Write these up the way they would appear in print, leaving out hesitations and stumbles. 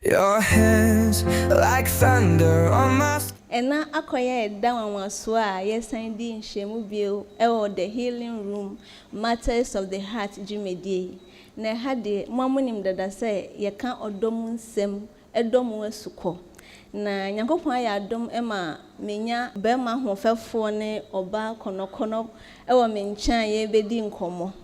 Your hands like thunder on my. And now acquire down one swa, yes, I did Shemubio, the healing room, matters of the heart, Jimmy D. Na had the morning that I say, ye can't odomun sem, a domu suko. Na Yankopon ya dom Emma, Minya, Bema, who fell for ne, or bar kono, ewa minchan ye bedi nkomo.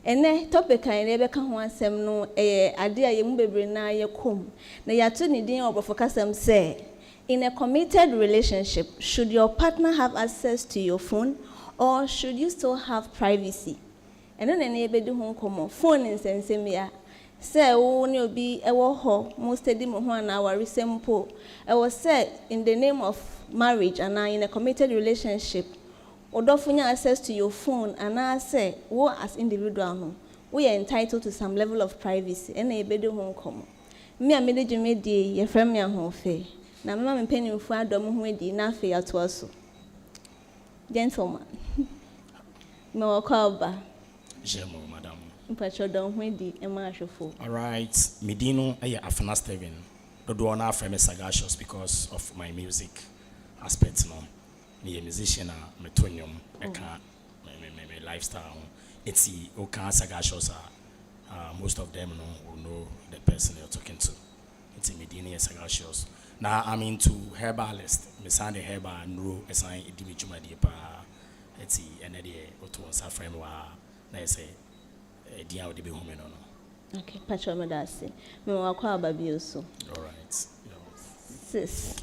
Ene topic I never can one sem no, idea ye mube na ye kum. Na yatu ni din obofokasem say. In a committed relationship, should your partner have access to your phone or should you still have privacy? And then any do home come phone in sensemia. Say, oh, no be a war most steady one hour resemble. I was said in the name of marriage and now in a committed relationship, or don't access to your phone and I say, what as individual, we are entitled to some level of privacy. And a do home come. Me a made you made ye friend me a home fair. Na mama mpeni mfu adom ho edi na afi ato aso. Gentleman. Me wakwaba. Jemo madam. Mpacho don ho edi e ma ahwefo. All right, Medino Afana Steven. Dodo na afre me sagacious because of my music aspect no. Me a musician me tonyom me ka me lifestyle. It's o kan sagacious most of them will know the person you're talking to. It's Medino sagacious. Now I'm into herbalist. Me sande herbal no esan edimi juma die pa. Eti ene de oto onsa frame wa na say dia wo de be hu me no. Okay, patcho me da se. Me wakwa ababio so. All right. Sis.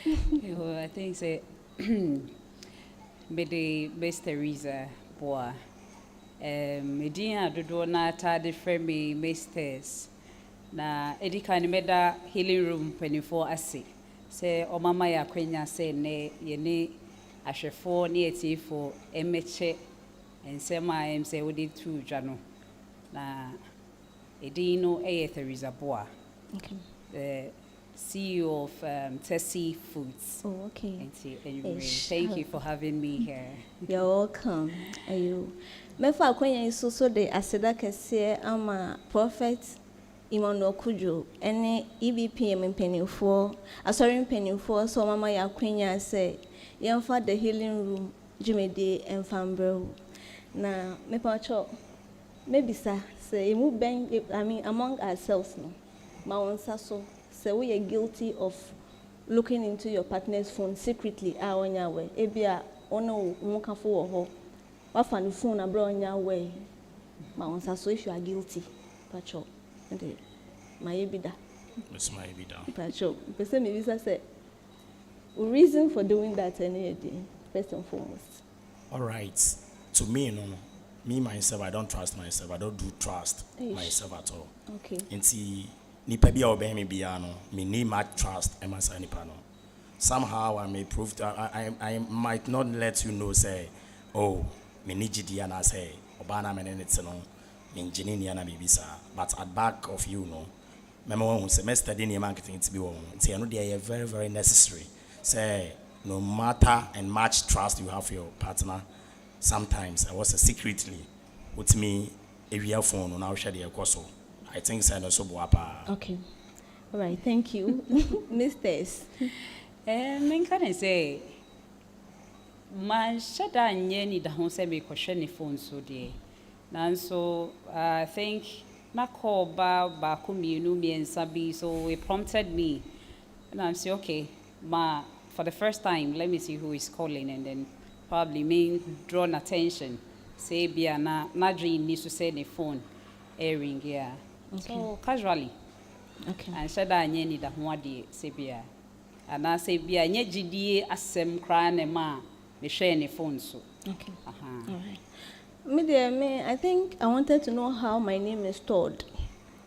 I think say me the best Teresa boa. Me dia dodo na ta de frame me masters. Na edika ni meda healing room 24 ase se o mama ya kwenya se ne ye ne ahwefo ne etifo emeche ensema em se wodi tu dwano na edino Teresa Boa. Okay. The CEO of Tessie Foods. Oh, okay. Anyway, thank you for having me here. You're welcome. Ayu. Mefa kwenya isuso de aseda kese ama prophet Imono Kujo, any EBPM pennyfo, a sorry pennyfo, so Mama ya Queen say, young for the healing room, Jimmy D and Fambro. Na me pacho, maybe sir, say, move bang, I mean, among ourselves, no. Mount Sasso, say we are guilty of looking into your partner's phone secretly, on your way. Ebia, ono, moka for ho. What fun phone abroad on your way. Mount Sasso, if you are guilty, pacho. My ebida. Miss my ebida. Pacho, person me visa say reason for doing that any day, first and foremost. All right. To me, no, me myself, I don't trust myself. I don't do trust myself at all. Okay. Nti nipa bia obey me bia no, me need my trust and my nipa no. Somehow I may prove I might not let you know say, oh, me need GD and I say, obana me nenetse no. Engineer na bibisa, but at back of you know, remember when semester in marketing to be one. Say I know they are very, very necessary. Say no matter and much trust you have for your partner, sometimes I was secretly with me a real phone on our shadow coso. I think say no so boapa. Okay. All right, thank you. Misters. Can say my shada nyeni da hon say me question the phone so there. And so I think na call ba kumienu miensa so it prompted me, and I'm say okay, for the first time let me see who is calling and then probably mean drawn attention. Say bia na dream needs to say the phone airing yeah. Okay. So casually. Okay. And said I need that one day say bia. And I say bia nye GDA asem kra ne ma me share the phone so. Okay. All right. Me, I think I wanted to know how my name is stored.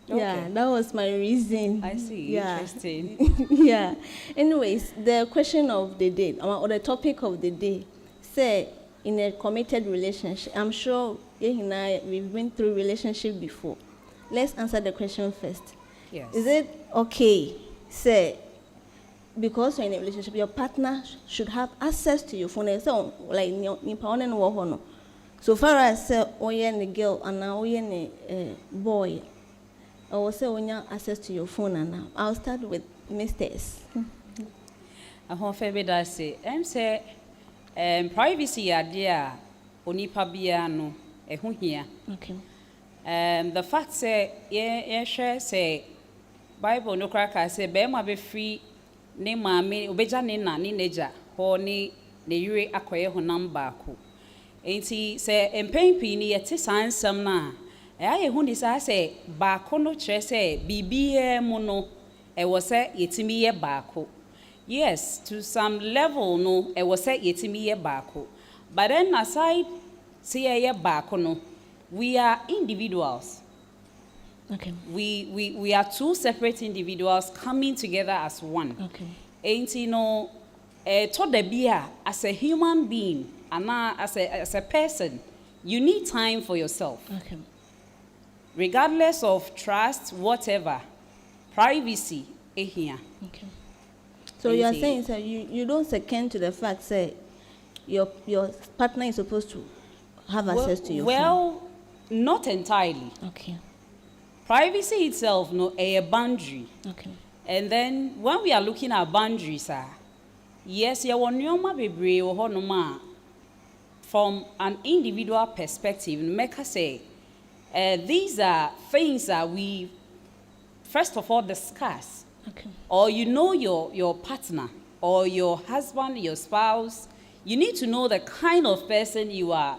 Okay. Yeah, that was my reason. I see. Yeah. Interesting. Yeah. Anyways, the question of the day, or the topic of the day, say in a committed relationship. I'm sure we've been through relationship before. Let's answer the question first. Yes. Is it okay, say, because you're in a relationship, your partner should have access to your phone? So, like, so far as oh yeah, the girl and now oh yeah, the boy, I will say when you access to your phone and now. I'll start with Mr. S. I hope everybody say, say, privacy idea, onipa biya no, here. Okay. The fact say, yeah, share say, Bible no cracker say, Bema be free, ne mami, obeja ne na, ni neja, ho ni ne yure akoye ho number ko. Enti say, empempi ni yeti sansam na, ye hu ni sa say, baako no chere say, bibiye mo no, was say, yetimi ye baako. Yes, to some level, no, was say, yetimi ye baako. But then aside, say ye baako no, we are individuals. Okay. We are two separate individuals coming together as one. Okay. Ain't you know, to the beer as a human being and as a person, you need time for yourself. Okay. Regardless of trust, whatever, privacy is here. Okay. So you are saying that you don't second to the fact say your partner is supposed to have access to your phone. Well, not entirely. Okay. Privacy itself, no, a boundary. Okay. And then when we are looking at boundaries, yes, you want nyoma bebre or honoma from an individual perspective. Make us say these are things that we first of all discuss. Okay. Or you know your partner or your husband, your spouse. You need to know the kind of person you are,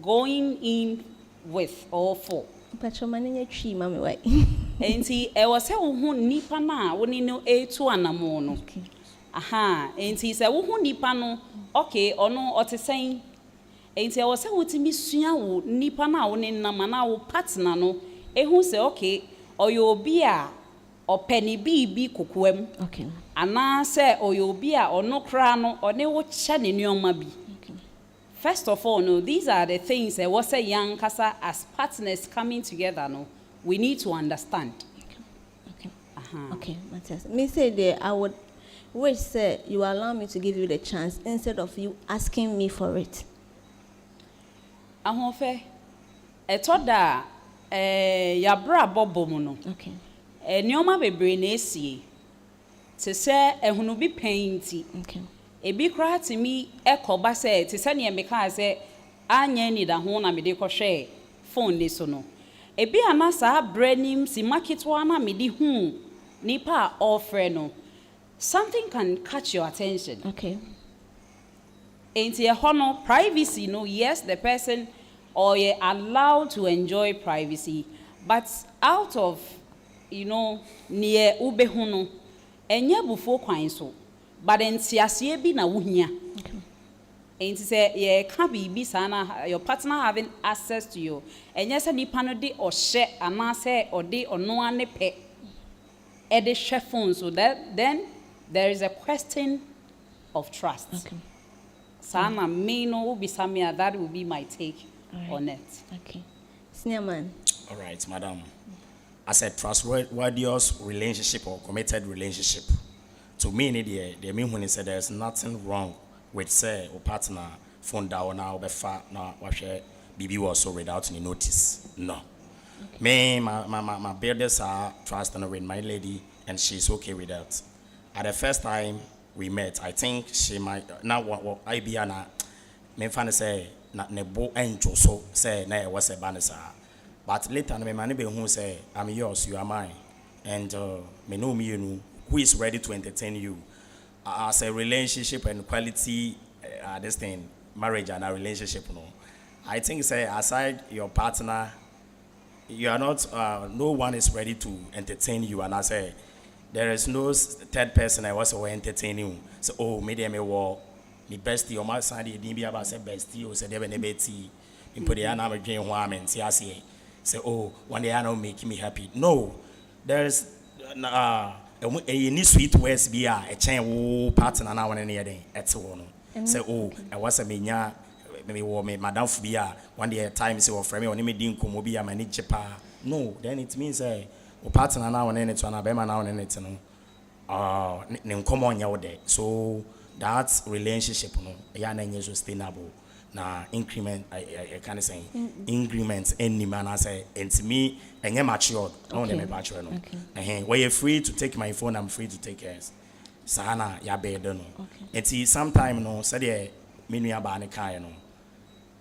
going in with or for. Enti was say wo nipa na woni no etu anamo no. Aha, enti say wo nipa no okay ono otesen. Enti was say wotimi sua wo nipa na woni nam na wo partner no ehu say okay oyo obi a openi bi kokoam. Okay. Ana say oyo obi a ono kra no one wo che ne nneoma bi. First of all, no, these are the things that was a young kasa as partners coming together, no, we need to understand. Okay. Okay, Matthias. Me say that I would wish say you allow me to give you the chance instead of you asking me for it. Ahofe, told that yabra bobo no. Okay. Nyoma bebre na esie. To say ehunu bi painti. Okay. Ebi kra to me ekoba say to say ne meka say anya ni da ho na me de kwohwe phone ni so no. Ebi ana sa branim si market wa na me di hu nipa offer no. Something can catch your attention. Okay. Enti hono privacy no, yes, the person or you allowed to enjoy privacy, but out of near ube hu no enye bufo kwan so. But in siasie bi na wuhia. Okay. Enti say ye ka bibi sana your partner having access to you. Enye se nipa no de ohye ana se ode ono ane pe. E de hwe phone so that then there is a question of trust. Okay. Sana me no will be samia, that will be my take on it. Okay. Senior man. All right, madam. As a trustworthy relationship or committed relationship, to me, the mean when he said there's nothing wrong with say or partner phone down now be far now wash BB was so without any notice. No. Okay. Me, my builders are trusting with my lady and she's okay with that. At the first time we met, I think she might now what I be ana me fan say na nebo angel so say na was a banisa. But later me man be who say I'm yours, you are mine. And me know me you know who is ready to entertain you as a relationship and quality this thing marriage and a relationship no. I think say aside your partner you are not no one is ready to entertain you, and I say there is no third person I was entertain you. So oh maybe me war me bestie or my side you be about say bestie or say there be beti in put the another dream one and say oh one day I know make me happy. No, there is any sweet words be a chain wo partner na one near den etwo no say oh I was a menya me wo me madam fubia one day time say for me on me din komo bi a manage pa. No, then it means o partner na one near to na be ma na one near no ne nkomo nya wo de. So that relationship no ya na nye sustainable. na increment I kind of saying increments any man I say and to me and you matured no them mature no where you're free to take my phone I'm free to take yours sana ya be no and see sometime no say the menu aba ne kai no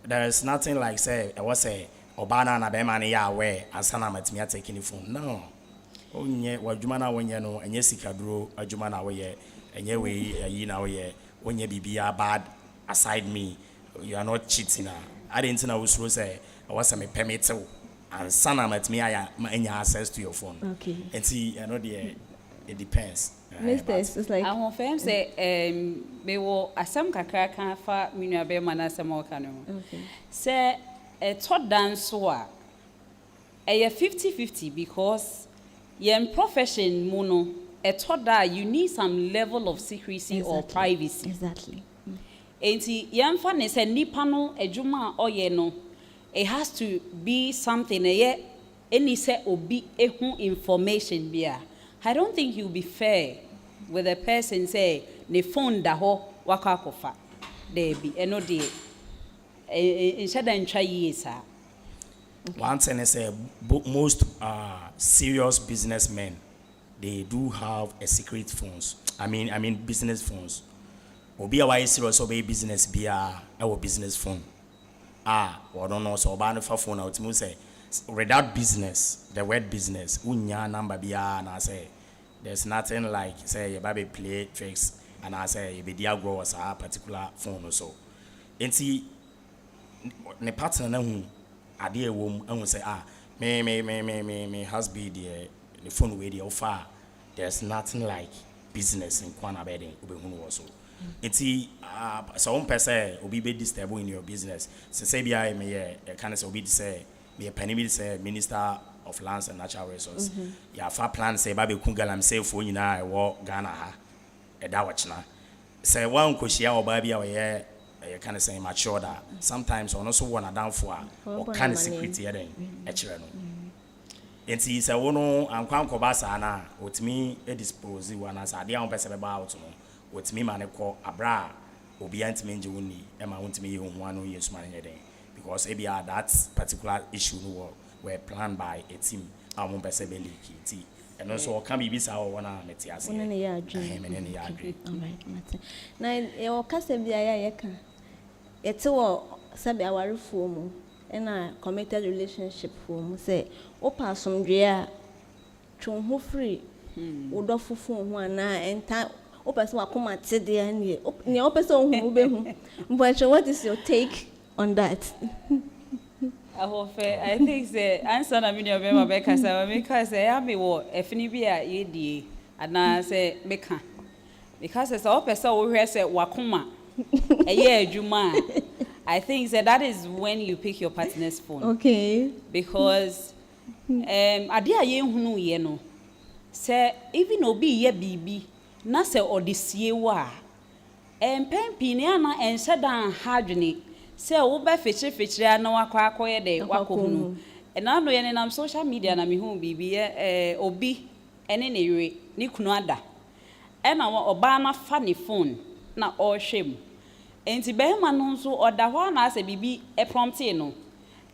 there's nothing like say I was say obana na be man ya aware asana matimi taking the phone no onye wadwuma na wonye no enye sikaduro adwuma na woye enye we yi na woye onye bibia bad aside me you are not cheating. I didn't know was say I was a permit and son at me I any access to your phone. Okay. And see I know the it depends. Mr. It's like I won't fam say me wo asam kakra kan fa me nua be mana asam o kan no. okay. Say a third dance so a 50-50 because your profession mono a third that you need some level of secrecy or privacy. Exactly. Enti yamfa ne se nipa no adwuma oye no it has to be something any say obi ehu information bia. I don't think you'll be fair with a person say ne phone da ho waka kofa there be eno de instead ntwa yesa. One thing is most serious businessmen they do have a secret phones. I mean business phones. Obi a why serious obey business bia our business phone. We don't know so oba no fa phone out mu say without business, the word business, unya number bia na say there's nothing like say you baby play tricks and I say you be dia grow as a particular phone or so. Enti ne partner na hu ade ewom and say me husband the phone wey dey offer there's nothing like business in kwana bedding obehunu so. Enti so one person obi be disturb in your business say bia me kind of say obi say me penny be say minister of lands and natural resources ya fa plan say ba be ku galam say fo nyina e wo Ghana ha e da wachna say wan koshia oba bia we kind of say mature that sometimes on also one down for or kind of security then e kire no enti say wo no ankwan ko ba sa na otimi e dispose one as ade an person be ba out no otimi ma ne ko abra obi antimi nje woni e ma wontimi ye ho anu yesu ma ne den because ebia that particular issue no were planned by a team among person be leaky and also can be bisa o wana metiase one ne ya adwin me ne ya adwin all right mate na e o kasa bia ya ka yete wo sabe awarefo mu na committed relationship fo mu say o pasomdwe a twon free wo fofo ho ana enta o person akoma tede ani ne o person hu be hu but what is your take on that? I think the answer na me be ma be kasa because ya me wo efini bi a ye die ana say meka because say o person wo hwe say wakoma eye adwuma I think that is when you pick your partner's phone. Okay. Because ade a ye hunu ye no say even obi ye bibi na say odisie wa pen pini ana ense dan hadwene say wo be feche na wakwa de wakohunu na no ye nam social media na me hu bibi obi ene ne yire ni kunu ada na oba na fa ne phone na o hwem enti be ma no nso oda ho na ase bibi prompte no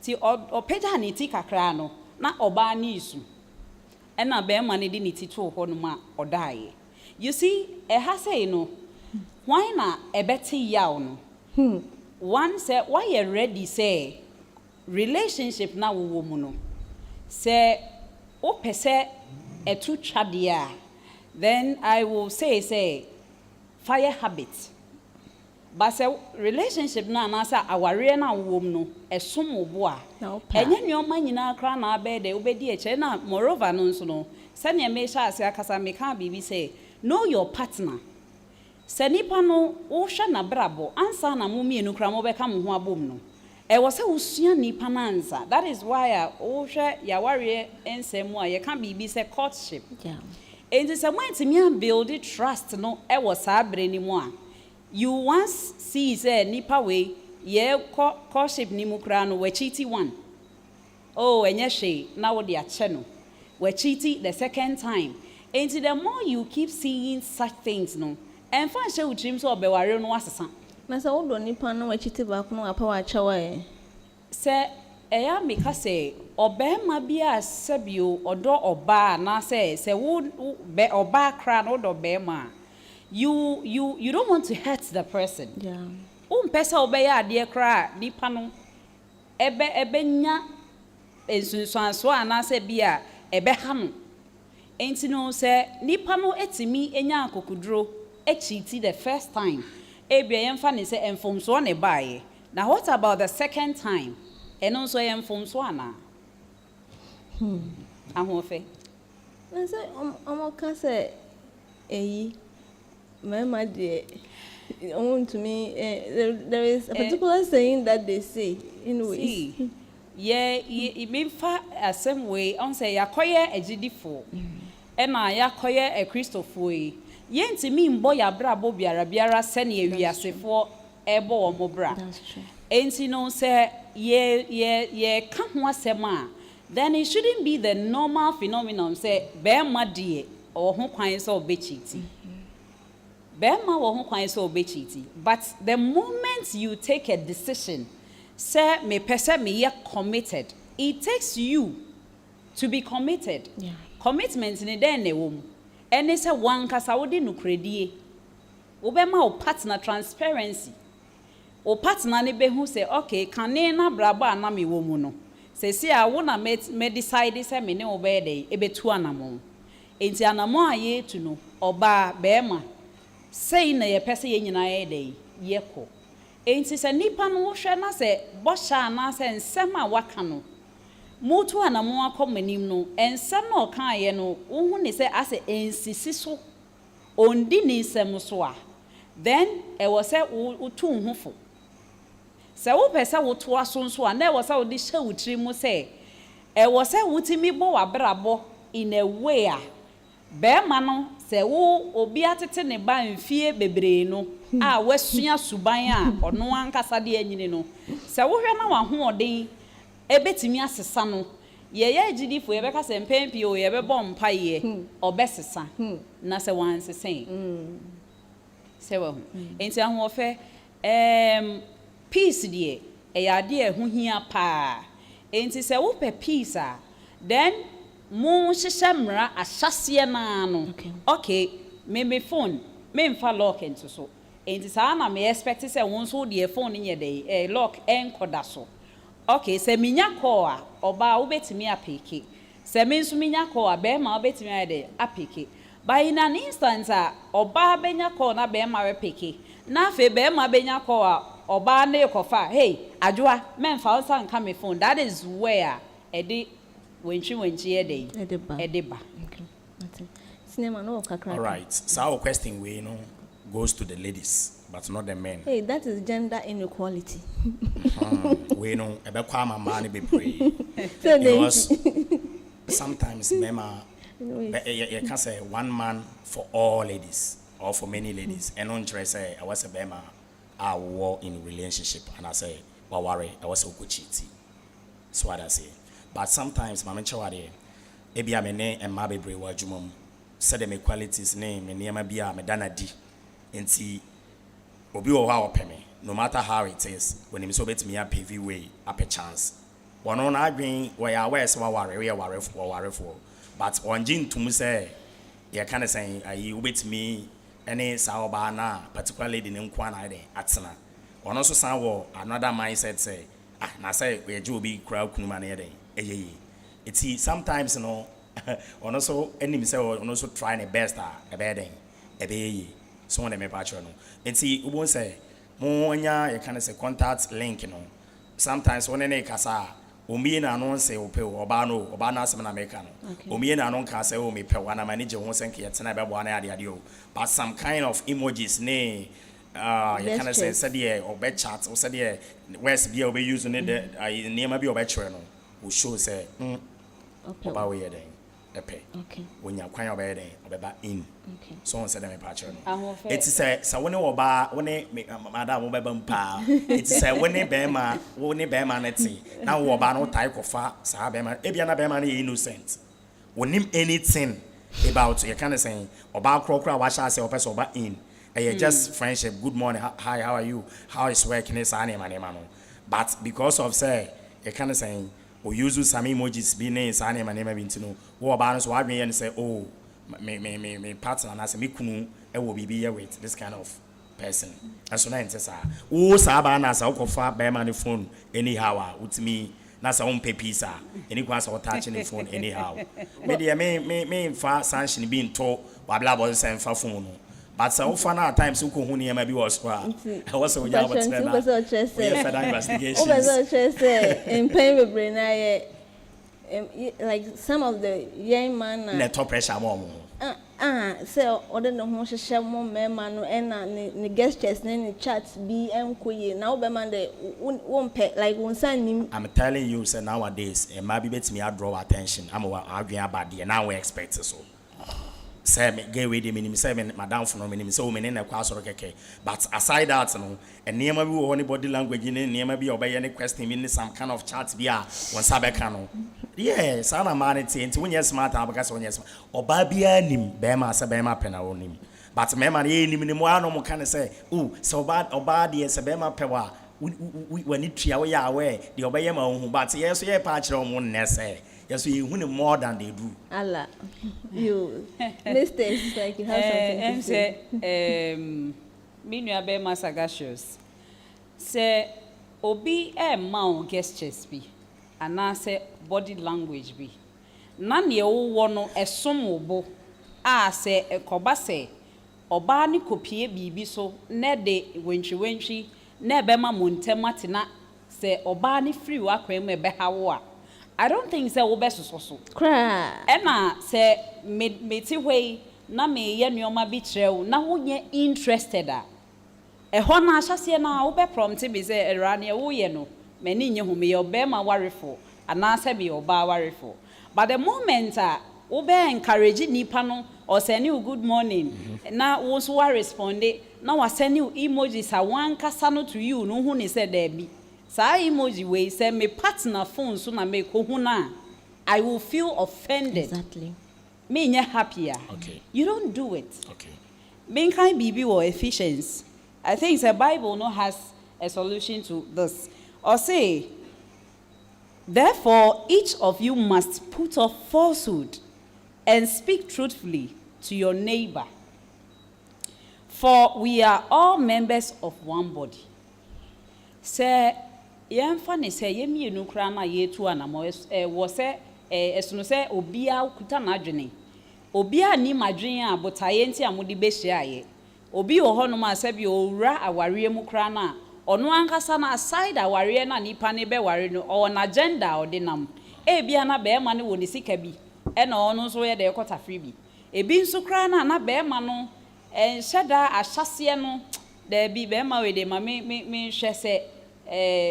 ti opega ne ti kakra no na oba ni isu na be ma ne di ne ti to ho no ma odae you see ha say no why na ebeti yaw no one say why you ready say relationship na wo mu no say o pese etu twadia then I will say fire habit but say relationship na say aware na wo mu no esom obo a enye nyoma nyina kra na abede obedi eche na moreover no nso no se ne me sha ase akasa me kan bibi say know your partner. Senipa no wo hwa na brabo ansa na mo mienu kra mo beka mo ho abom no e wo se usua nipa na ansa that is why wo hwa ya ware ensem a ye kan bibi se courtship yeah and this amount build trust no e wo sa abre ni mu a you once see say nipa we ye courtship ni mu kra no we cheat one oh enye hwe na wo de a che no we cheat the second time and the more you keep seeing such things no and fan show dreams or beware no asesa Na sa wo do nipa no wachiti ba ko no apa wa chawa se eya meka se obema bia sebio odo oba na se wo be oba kra no do bema you don't want to hurt the person. Yeah. Pesa obeya ade kra nipa no ebe nya ensunsuanso ana se bia ebe ha no enti no se nipa no etimi enya akokuduro echiti the first time ebia yemfa ne se enfomso ne bae. Now what about the second time? And also enfomso ana ahofe na say omoka say eyi mama de to me there is a particular saying that they say anyway. Yeah, mefa asem way on say yakoye agidifo na yakoye a Christopher yi yentimi mbo ya brabo biara sene ewiasefo ebo wo mobra. That's true. Enti no say ye ka ho asem a then it shouldn't be the normal phenomenon say be ma die o ho kwan so obechiti. Bema wo ho kwan so obechiti. But the moment you take a decision say me pese me ye committed, it takes you to be committed. Yeah. Commitment ni den na wo mu. Ene say wan kasa wo de nukredie. Wo be ma wo partner transparency. O partner ne be hu say okay, kan na brabo ana me wo mu no. Say see a wo na me decide say me ne wo be dey e betu anamo. Enti anamo aye tu no oba bema. Say na ye pese ye nyina ye dey ye ko. Enti se nipa no wo hwe na se bosha na se nsem a waka no mutu anamo akomanim no ensem na okan ye no wo hu ne se ase ensisi so ondi ni nsem so a then e wo se wo tu hu fo se wo pese wo to aso so a na e wo se wo di hye wutiri mu se e wo se wutimi bo wabrabo in a way a be ma no se wo obi atete ne ba mfie bebre no a wasua suban a ono ankasa de anyini no se wo hwe na wa ho oden ebetimi asesa no ye agidifo ye beka se mpempi o ye bebo mpaye obesesa na se wan sesen se wo enti ahofe peace de e ya de ehu hia pa enti se wo pe peace a then mo hyehyemra ahyase na no okay me phone me mfa lock into so enti sa na me expect say won so de phone nye dey lock enkoda so okay se minya call a oba wo betimi apeke se me nso minya call a be ma wo betimi ade apeke by in an instant a oba benya call na be ma we peke na fe be ma benya call a oba na ekofa hey adwoa me mfa wo san ka me phone. That is where ede wenchi ede edeba. Okay. That's it. Cinema no kakra. All right. So our question we goes to the ladies, but not the men. Hey, that is gender inequality. We know ebekwa mama ne be pray. So Sometimes mema you can say one man for all ladies or for many ladies. And on try say I was a bema I war in relationship and I say well worry I was so cheating. So what I say. But sometimes mama chawade ebi amene and ma bebre wa jumom said them qualities name me niam bia me danadi enti obi o wa opeme no matter how it is when him so bet me a pv way up a chance one on adwen we are where so worry for but on jin tum say you kind of saying ayi obet me any saoba na particularly the nkwa na dey atena one also san wo another mindset say na say we ju obi crowd kunuma na dey it's sometimes you know on also enemy say on also trying the best a bedding so on the me patch no and see we won't say mo nya you can say contact link you know sometimes when any kasa omi na no say ope oba na asem na make no omi na no ka say o me pe wana manage ho sen ke yetena be bo na ade o but some kind of emojis ne you can say said there or be chat or said there where's be o be using it name bi o be chere no we show say oba we dey epe okay when you kwan oba dey obeba in okay so on said them patch no it is say so when oba when madam obeba mpa it is say when be ma na ti na wo oba no tai kofa sa be ma e bia na be ma na innocent wonim anything about you can say oba krokra wa sha say oba in just friendship. Good morning. Hi, how are you? How is work? But because of say, you kind of saying, or use some emojis be named Sani my name to know. Who about so I mean and say, oh, me partner and I say me kunu, I will be here with this kind of person. And so now it says, oh, Sabana, so I far by my phone anyhow with me. That's our own pizza. Any class or touching the phone anyhow. Maybe I may far sanction being told by blah blah and for phone. But so far now times who could maybe was I was so young but in pain with brain like some of the young man top pressure mom. So other no ho hye mo mema no na ne gestures ne chats bi enkoye na wo be man de won pe like won san nim. I'm telling you say nowadays e ma bi betimi draw attention am wa adwen abade na we expect so say me get we dey minim say me madam for no minim say o me na kwa soro keke but aside that no enema bi wo body language ne enema bi obeye ne question bi ne some kind of chat bi a won sabeka no. Yes, I'm a man. It's when you're smart, I'm because when you're smart. Or Babia nim, Bema, Sabema Pena on him. But Mamma, any more no can say, oh, so bad or bad, yes, Sabema Pewa. We need to away away, the Obayama, but yes, we are patch on one nest. Yes, we win more than they do. Allah, you mistakes like you have something to say. Minua Bema Sagashos. Say, Obi mount gestures be. And I say body language be. None ye wo no esomobo. A say e koba say oba ni kopie bibi so ne de wenchi ne be ma montema tena say oba ni free wa kwem e be hawo a. I don't think say wo be so. Cry. E na say me ti hwei na me ye nuoma bi kirew na wo nye interested a. E ho na ahyase na wo be prompt me say erane e wo ye no. Many nye home your bema worry for and answer be your bar worry for. But the moment ube encourage nipa no or send you good morning. Now once we respond now I send you emojis a one kasano to you no who ni said there be. Sa emoji we say me partner phone so na me ko huna. I will feel offended. Exactly. Me nye happier. Okay. You don't do it. Okay. Being kind BB or efficiency. I think the Bible no has a solution to this. Or say, therefore, each of you must put off falsehood and speak truthfully to your neighbor. For we are all members of one body. Say, yemfa say yemi enu kra na yetu anamo wo say esuno say obia kuta na adwene. Obia ni madwen a botaye nti amode be hyiaye. Obi wo hono ma sabi owura aware mu kra na ono ankasa na aside aware na nipa ne be ware no on agenda odinam e bia na be ma ne woni sika bi e na ono so ye de ekota free bi e bi nso kra na be ma no enhyeda ahyase no da bi be ma we de ma me hwe se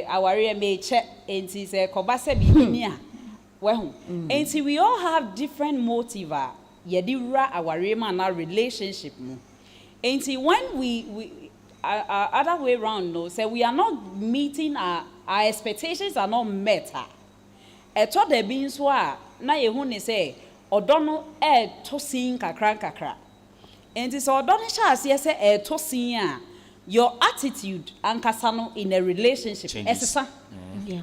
aware me che enti se koba se bi ni a we hu enti we all have different motive ye di ra aware ma na relationship mu enti when we other way around no say we are not meeting our expectations are not met eto de bi nso a na ye hu ni say odo no to sin kakra enti so odo ni sha ase say to sin a your attitude ankasa no in a relationship esesa yeah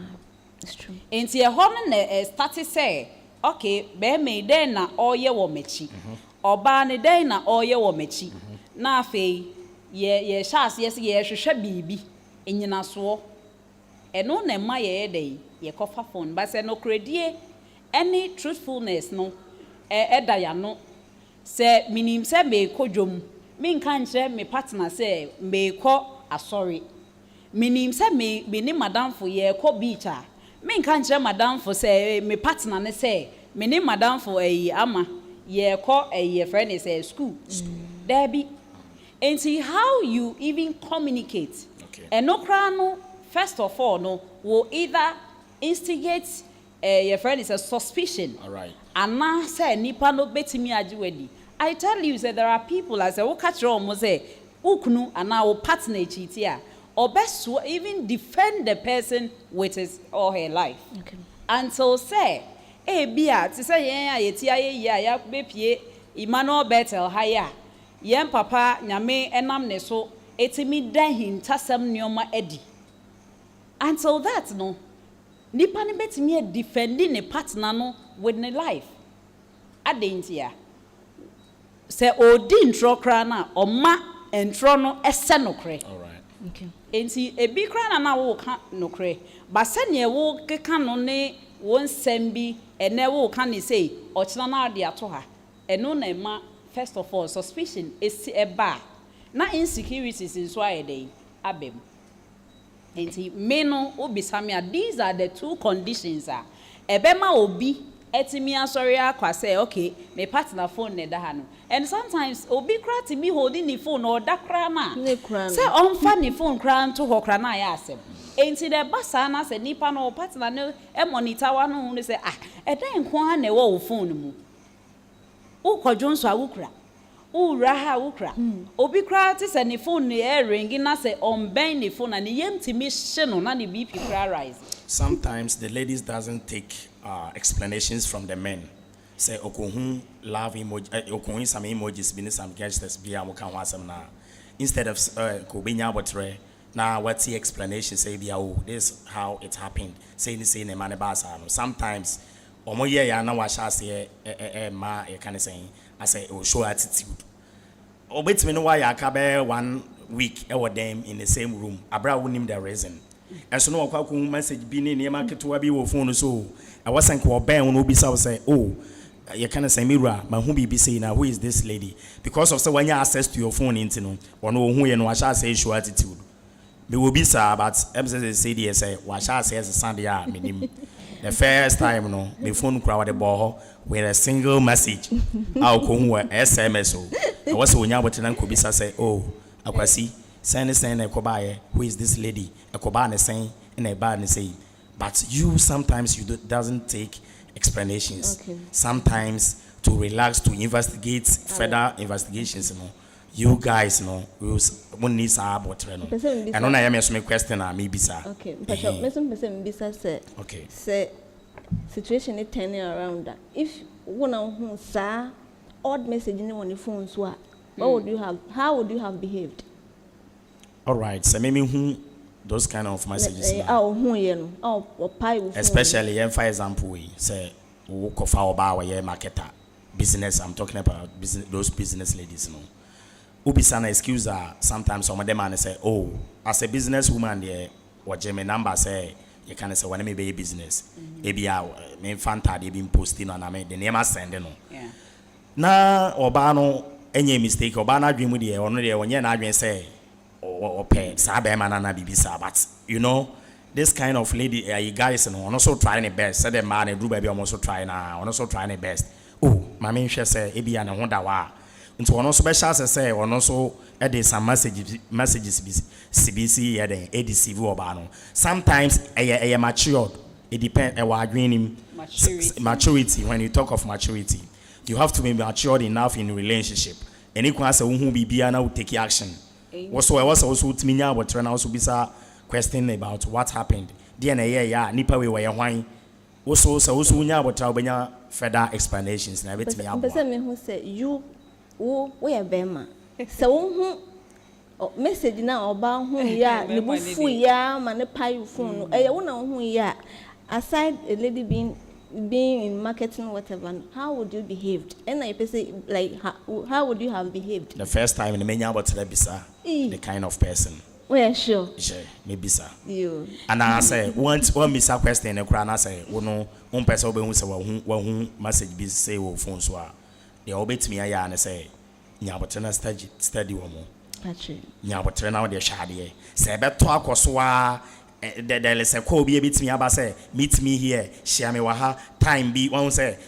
it's true enti e ho na start say okay be me den na oye wo mechi oba ne den na oye wo mechi na afei ye chance yes ye hwehwe bibi enyina so eno na ma ye dey ye kofa phone ba se no kredie any truthfulness no da ya no se minim se me kodwom me nka nche me partner se me ko asori minim se me ni madam fo ye ko beach a me nka nche madam fo se me partner ne se me ni madam fo ama ye ko friend is school there be. And see how you even communicate. Okay. And no crano, first of all, no will either instigate your friend is a suspicion. All right. And now say nipa no betimi ajiwedi. I tell you, say there are people as a catch on say uknu and now partner cheatia or best even defend the person with his or her life. Okay. Until say, bia to say ya yetia ya bepie Emmanuel Bethel haya. yem papa nyame enam ne so etimi da hintasem nioma edi until that no nipa ne betimi defending ne partner no with ne life adentia se odi ntro kra na oma ntro no ese nokre. All right. Okay. Enti ebi kra na wo ka nokre ba se ne wo keka no ne won sembi ene wo ka ne sei ochina na ade ato ha eno na ma first of all suspicion esi eba na insecurities in so ayede abem. Enti me no obisa me these are the two conditions ebema obi etimi asori akwa say okay me partner phone ne da ha no and sometimes obi kra ti me holding the phone or da kra na say on fa ni phone kra nto ho kra na ya asem enti the basa na say nipa no partner no e monitor wa no say e dan ko ha na wo phone mu u kwadwo nso awukra u raha awukra obi kra ti say ni phone ni e ring na say on ben ni phone na ni yem ti me hye no na ni bp kra rise. Sometimes the ladies doesn't take explanations from the men. Say okohu love emoji, okohu some emojis, be some gestures, be amuka wasam na. Instead of kobinya botre, na what's the explanation? Say be this is how it happened. Say the same man basa. Sometimes omoye ya na washa say ma e kind of saying I say show attitude. Obet me no why akabe 1 week e them in the same room. Abra wonim the reason. And so no kwa message bi ne ne marketo bi wo phone so I wasn't ko ben no bi say oh you can say mirror ma hu bi say na who is this lady because of say when you access to your phone into no ono hu ye no wa sha say show attitude me will be sir but MSS say dey say wa sha say as Sunday a menim the first time no me phone kura wa the ball with a single message how ko hu SMS o I was onya botenan ko bi say oh akwasi saying ekobaye who is this lady ekoba ne saying in a bad and say but you sometimes you doesn't take explanations. Okay. Sometimes to relax to investigate further investigations you guys we need some about and on I am asking question maybe sir okay but person say okay say situation is turning around that if one who sir odd message in on the phone so what would you have how would you have behaved? All right, so maybe those kind of messages. Especially, for example, we say we cover our marketer business. I'm talking about business, those business ladies. Ubisana excuse sometimes some of them and say, oh, as a business woman, there, what Jamie number say, you can say when me be business. Maybe I me fanta they been posting on me the name I send Yeah. Na obano any mistake obana dream with the or no there when you na say. Or pay manana bibisa but you know this kind of lady you guys also trying the best said the man and baby also trying also trying the best oh my main share say ebi and wonder why into one also special say on also some messages CBC ya den deceive obano sometimes a matured it depends maturity when you talk of maturity you have to be matured enough in a relationship and you can say who be na will take action. Also, I was also to me now, but when I also be question about what happened. DNA, yeah, nipa we were wine. Also, so now, but I'll further explanations. And everything. Person who say you, we are Bema. So message now about who ya, the bufu ya, man, pie phone. I don't know who ya. Aside a lady being in marketing, whatever, how would you behave? And I say, like, how would you have behaved? The first time in the menu, but the kind of person. Well, sure. Maybe, sir. You. And I say, once one miss a question, and I say, no, one person who say, one message be say, oh, phone swar. They obey me, I say, Yabatana study one more. Patrick. Yabatana out the shady. Say, but talk or swar. There is a call be a bit me about say meet me here share me waha time be one say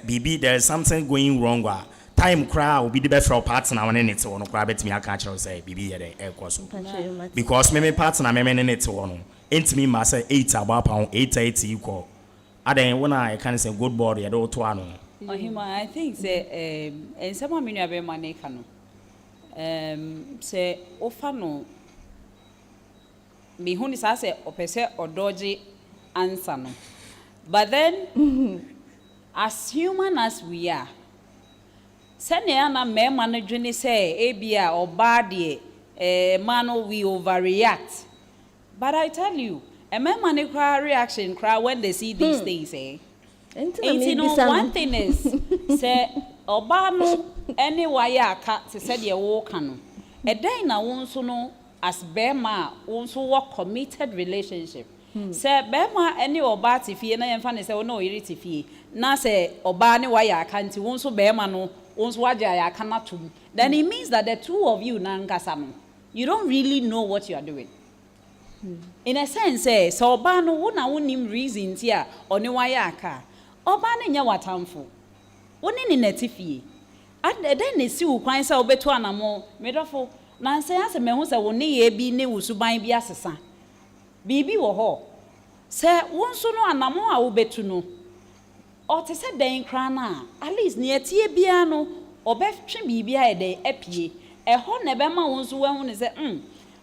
baby there is something going wrong time cry will be the best for partner when it's on cry bet me I catch or say baby here the air course because me partner me in it one ain't me must say 8 about pound 880 equal I then when I can say good body I don't to I think say and someone me be money kanu say ofano me huni sa say opese odoji answer no but then as human as we are sene na mema no dwene say ebia oba de man we overreact. But I tell you, a mema ne cry reaction cry when they see these things one thing is say oba no any why aka se said ye wo ka no e den na won so no as bema won so work committed relationship say bema any oba tifie na yemfa ne say wo no yiri tifie na say oba ne why aka nti won so bema no won so waja ya aka na to then it means that the two of you na nkasa no you don't really know what you are doing. In a sense so oba no wo na wonim reason ti a one why aka oba ne nya watamfo woni ni natifie den ne si wo kwan se obeto anamo medofo na nse ase mehu se wo ne ye bi ne wusuban bi asesa bibi wo ho se wonso no anamo a obetu no o te se den kra na at least ne atie bia no obetwe bibi a den apie ho ne be ma wonso wahu ne se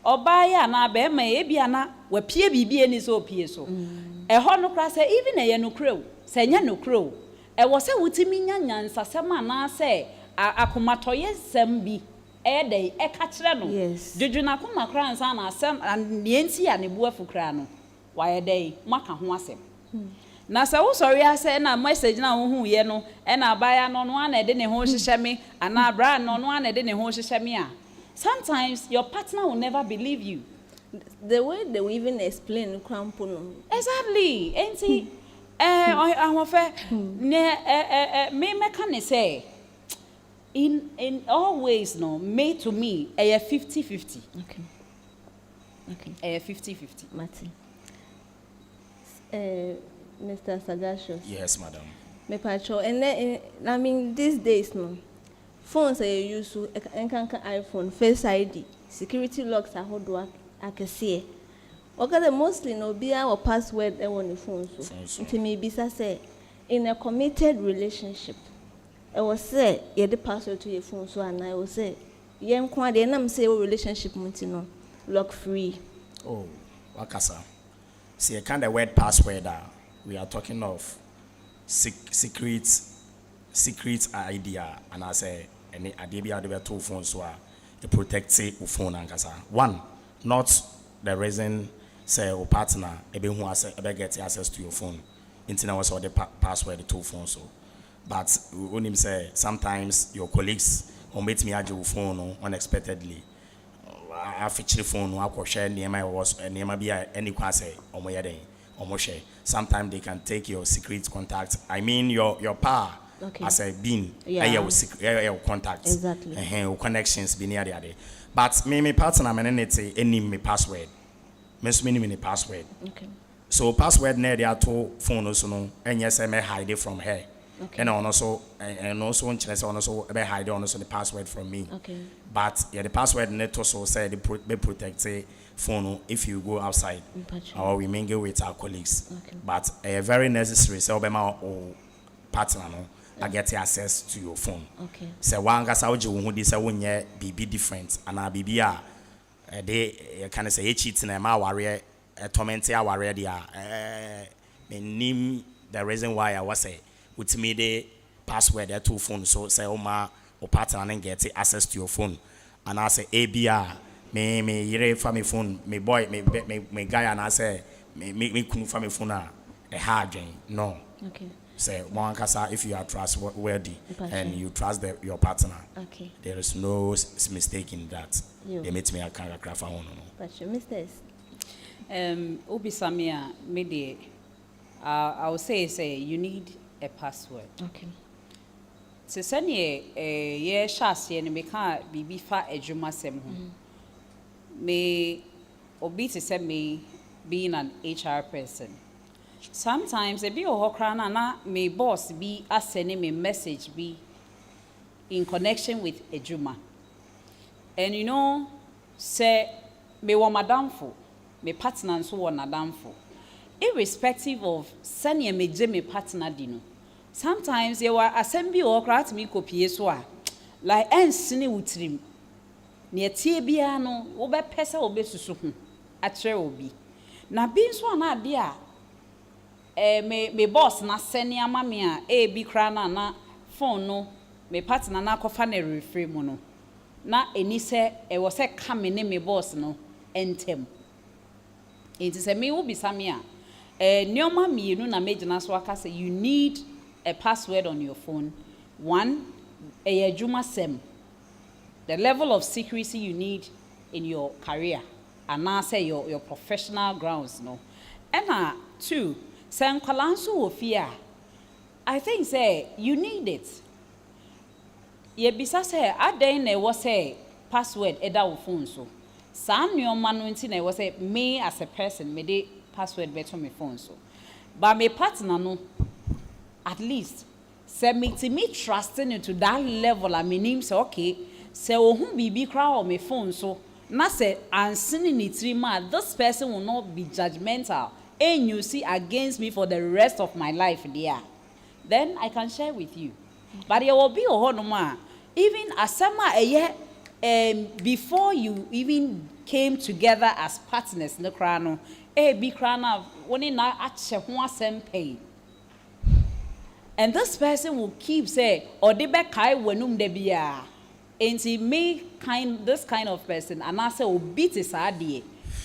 oba ya na be ma e bia na wapie bibi eni so opie so ho no kra se even ye no kra se nya no kra wo se wutimi nya nyansa sema na se akomatoye sem bi dey ka kire no dwudwuna koma kra nsa na asem ne enti ya ne buafu kra no wa dey maka ho asem na se wo sorry ase na message na wo hu ye no na abaya no no na de ne ho hyehye me ana bra no no na de ne ho hyehye me a sometimes your partner will never believe you the way they will even explain crampo no exactly enti I want me can say in all ways no made to me a 50-50. Okay. A 50-50. Martin. Mr. Sagashos. Yes, madam. Me patrol and then I mean these days no phones are used to iPhone Face ID security locks are how do I can see. Okay, mostly no be our password on the phone so. It may be say in a committed relationship. I was say you the password to your phone so and I will say yen kwa de na say relationship muntino lock free. Oh, wakasa. See a kind of word password we are talking of secret idea and I say any idea the two phones so to protect your phone and kasa. One, not the reason say or partner ebe who get access to your phone internet was all the password the two phones so but when him say sometimes your colleagues or meet me at your phone unexpectedly I feature phone no akọ share near was near be any kwase omo yede omo share sometimes they can take your secret contact I mean your power as a being your secret your contacts exactly your connections be near there but me partner me any me password Miss minimum password. Okay. So password near the two phones no and yes I may hide it from her. Okay. And also on chance also I may hide also the password from me. Okay. But yeah the password net also say they protect say phone if you go outside or we mingle with our colleagues. Okay. But very necessary so be my partner no I get access to your phone. Okay. So one gas I would you this I be different and I be they can say cheating and my warrior torment our warrior name the reason why I was say with me the password there two phones so say my partner and get access to your phone and I say ABR me yere for my phone me boy me guy and I say me kunu for my phone a hard no okay say one kasa if you are trustworthy and you trust your partner okay there is no mistake in that they meet me a character for one no but Mr. Obi Samia media I will say you need a password okay so send ye shas ye me ka bibi fa adwuma sem ho me obi to say me being an HR person sometimes e be ohokra na me boss be sending me message be in connection with ejuma and you know say me wa madamfo me partner so wa nadamfo irrespective of senior me je me partner di no sometimes you are assembly ohokra to me copy so a like ensene wutrim na etie bia no wo be pese wo be susu ho atre obi na bi so na ade a me boss na seni ama me a e bi kra na phone no me partner na akɔfa na reframe mu no na eni sɛ ɛwɔ sɛ ka me ne me boss no entem enti sɛ me wo bisa me a nneɛma mmienu na megyina so aka sɛ you need a password on your phone. One, a adwuma sem, the level of secrecy you need in your career and now say your professional grounds no. And two, sɛ nkwadaa nso wɔ fie a I think say you need it. Yebisa say adan na ɛwɔ sɛ password ɛda wo phone so. Saa nneɛma no nti na ɛwɔ sɛ me as a person me de password beto me phone so. But me partner no at least say me trusting you to that level I mean say okay say ohun bibi kra on me phone so na say ansini ni trima this person will not be judgmental and you see against me for the rest of my life there then I can share with you but there will be a honoma even asama before you even came together as partners no kra no bi kra na woni na ache ho asem pay. And this person will keep say, or they be kai wenum de biya. And me this kind of person, and I say, oh, beat is adie.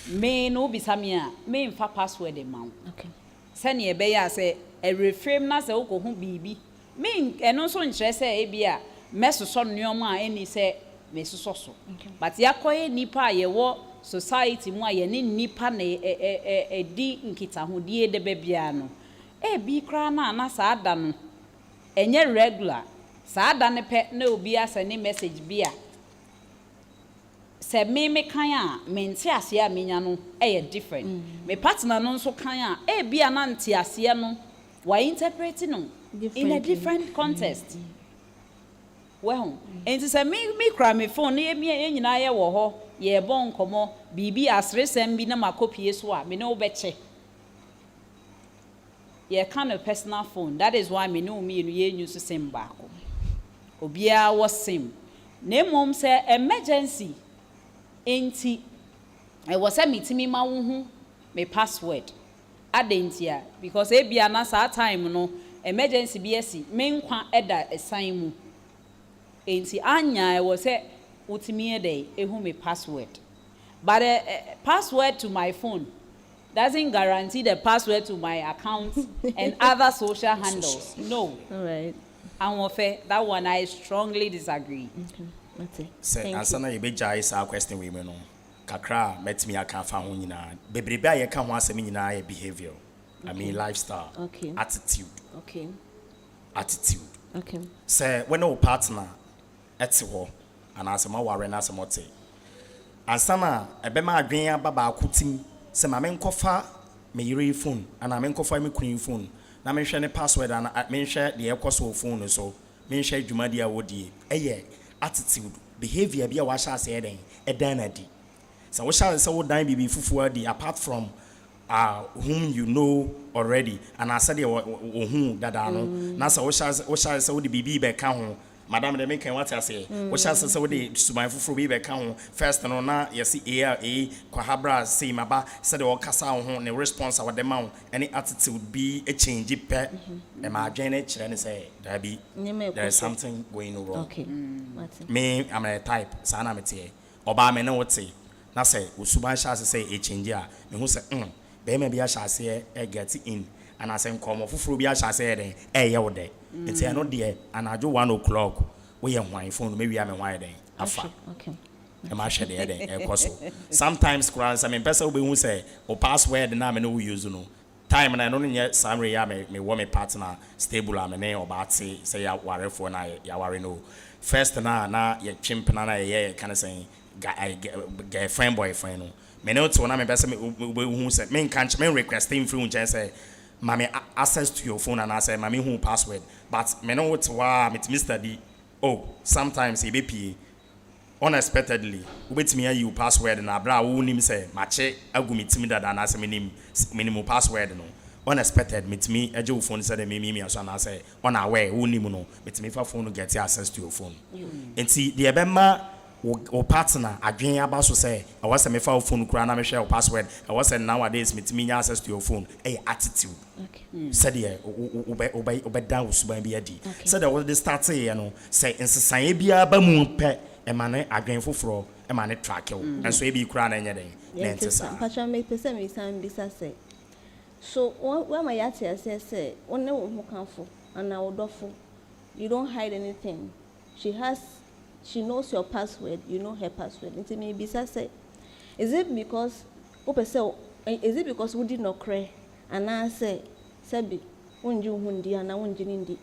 Me no be samia, me in fa password the mount. Okay. Send ye beya say, a reframe na say, oko hum bibi. Me and also interest say, ebia, meso son nyoma any say, meso so. But ya koye nipa ye wo society mo ye ni nipa ne di nkita ho die de bebiano. Bi kra na saa da no enye regular saa da ne pe na obi asane message bia se me kan a me nti ase a menya no different me partner no nso kan a bia na nti ase no wa interpret no in a different context well enti se me kra me phone na me nyina ye wo ho ye bon komo bibi asresem bi na makopie so a me ne wo beche ye kind of personal phone that is why me know me you use the same back obia was same na mom say emergency enti I was a meeting ma wo hu me password adentia because e bia na saa time no emergency bi esi me nkwa eda esan mu enti anya I was say utimi ede ehu me password but password to my phone doesn't guarantee the password to my account and other social handles. No. All right. And that one I strongly disagree. Okay. That's it. Say, answer na yebe jai sa question we no. Kakra met me aka fa ho nyina. Bebrebe a ye ka ho asem nyina ye behavior. Okay. I mean lifestyle. Okay. Attitude. Okay. Attitude. Okay. Say when no partner eti ho anasema ware na asemote. Answer na ebe ma adwen aba ba akutim se ma men kofa me yiri phone ana men kofa me kunu phone na me hwe ne password ana me hwe de ekoso phone so me hwe adwuma dia wodi eye attitude behavior bia wa sha se eden edan na di so wo sha se wo dan bibi fufu adi apart from whom you know already and I said who dada no na so wo sha se wo di bibi be ka ho madam de make what I say wo sha se wo di suban fufu bi be ka ho first no na yesi kwahabra say maba said wo kasa ho ne response wa dem ho any attitude be a change pe e ma adwen e kire ne say da bi there is something going wrong. Okay. Me I'm a type sana mete oba me ne wote na say wo suban sha se say e change a me hu say be me bia sha se e get in and I say nkomo fufuru bia sha se den e ye wo de nti eno de anajo 1 o'clock we ye hwan phone me wi am hwan den afa Okay. e ma hwe de den e koso sometimes crowds I mean person we hu say o password na me no use no time na no nye summary ya me wo me partner stable am ne oba te say ya ware for na ya ware no first na ye chimp na ye kind of saying guy friend boyfriend no me no to na me person me hu say me can't me requesting free unchen say mami access to your phone and I say mami who password but me no what wa me Mr. D oh sometimes e be pie unexpectedly ubetimi you password na bra wo nim say mache agu mitimi dada na say minimum password no unexpected mitimi eje wo phone say me aso na say on aware wo nim no mitimi fa phone get access to your phone enti de ebema o partner adwen aba so say I was me fa phone kura na me share your password I was nowadays me access to your phone attitude said there obe down suban bi adi said there was the start say you know say insesan bia ba mu pe e ma ne adwen foforo e ma ne track you and so e bi kura na nya den na intesa patcha me pese me san bisa say so when my yati say one wo kanfo and na wodofo you don't hide anything she knows your password, you know her password. Into me bisa say, is it because we did not cry? And I say, Sebi, unju hundi and I unjinindi.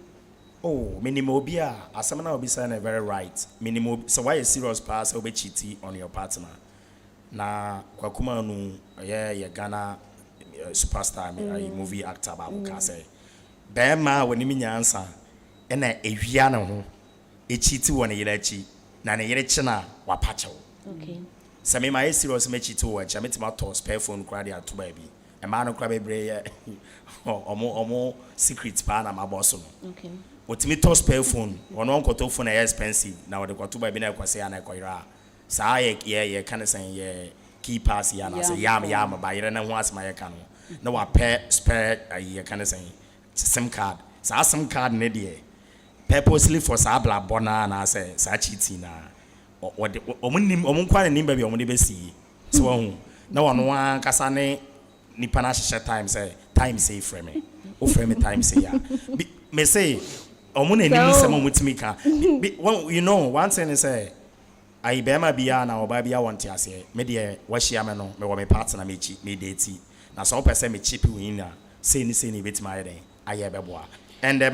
Oh, minimobia, as someone will be saying very right. Minimo, so why is serious pass over cheating on your partner? Na kwakuma no yeah Ghana superstar movie actor ba ko say. Bema when me nyansa na ehwia ne ho echiti won yere achi na ne yere chi na wapachew okay se me my serious me chiti wo achi metima to spare phone kra dia to ba bi e ma no kra bebre ye omo secret pa na maboso no okay otimi to spare phone ono onkoto phone e expensive na wo de kwato ba bi na kwase ya na koyra sa ye kan say ye key pass ya na say yam ba yere na ho asma ye kan no na wa pair spare ye kan say sim card sa sim card ne de purposely for sabla bona na say sa cheating na omun kwa ne nimba bi omde besi so hu na wono an kasa ne nipa na hye time say frame o frame time say ya me say omun enim nsem omutimi ka you know one thing is say I be ma bia na oba bia want ase me de wahia me no me wo me partner me chi me date na so person me chip win na say ni betima ye den aye beboa and the